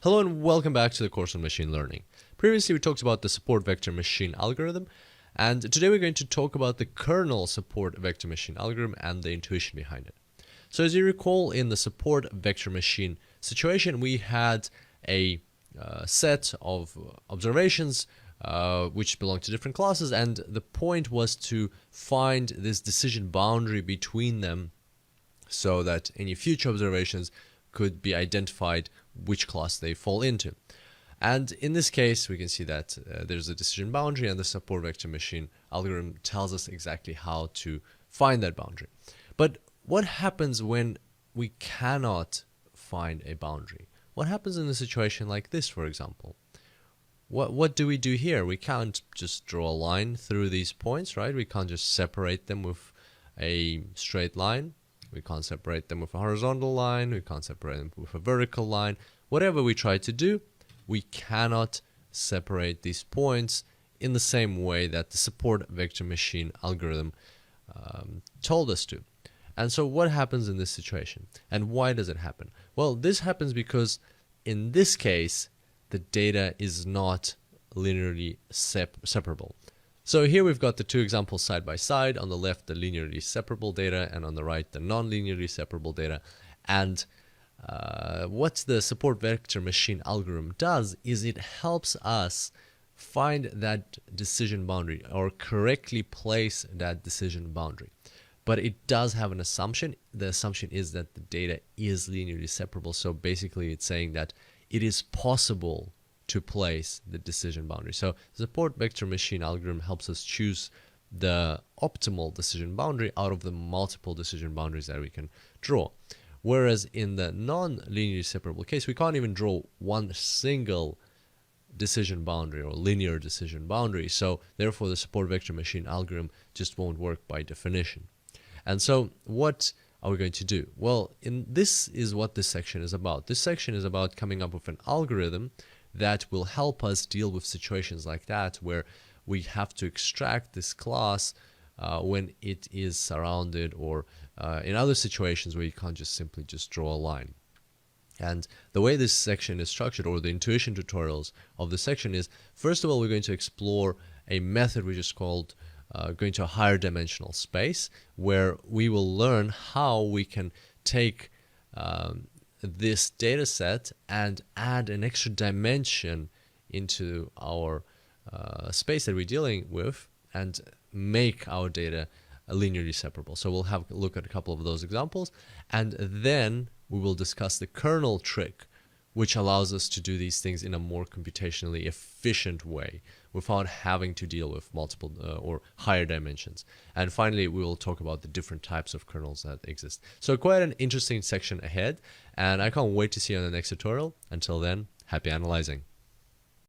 Hello and welcome back to the course on machine learning. Previously we talked about the support vector machine algorithm, and today we're going to talk about the kernel support vector machine algorithm and the intuition behind it. So as you recall, in the support vector machine situation, we had a set of observations which belong to different classes, and the point was to find this decision boundary between them so that any future observations could be identified which class they fall into. And in this case, we can see that there's a decision boundary, and the support vector machine algorithm tells us exactly how to find that boundary. But what happens when we cannot find a boundary? What happens in a situation like this, for example? What do we do here? We can't just draw a line through these points, right? We can't just separate them with a straight line. We can't separate them with a horizontal line. We can't separate them with a vertical line. Whatever we try to do, we cannot separate these points in the same way that the support vector machine algorithm told us to. And so what happens in this situation? And why does it happen? Well, this happens because in this case, the data is not linearly separable. So here we've got the two examples side by side. On the left, the linearly separable data, and on the right, the non-linearly separable data. And what the support vector machine algorithm does is it helps us find that decision boundary or correctly place that decision boundary. But it does have an assumption. The assumption is that the data is linearly separable. So basically it's saying that it is possible to place the decision boundary. So the support vector machine algorithm helps us choose the optimal decision boundary out of the multiple decision boundaries that we can draw. Whereas in the non-linearly separable case, we can't even draw one single decision boundary or linear decision boundary. So therefore the support vector machine algorithm just won't work by definition. And so what are we going to do? Well, this is what this section is about. This section is about coming up with an algorithm that will help us deal with situations like that, where we have to extract this class when it is surrounded, or in other situations where you can't just simply draw a line. And the way this section is structured, or the intuition tutorials of this section, is first of all we're going to explore a method which is called going to a higher dimensional space, where we will learn how we can take this data set and add an extra dimension into our space that we're dealing with and make our data linearly separable. So we'll have a look at a couple of those examples, and then we will discuss the kernel trick, which allows us to do these things in a more computationally efficient way without having to deal with multiple or higher dimensions. And finally, we will talk about the different types of kernels that exist. So quite an interesting section ahead, and I can't wait to see you on the next tutorial. Until then, happy analyzing.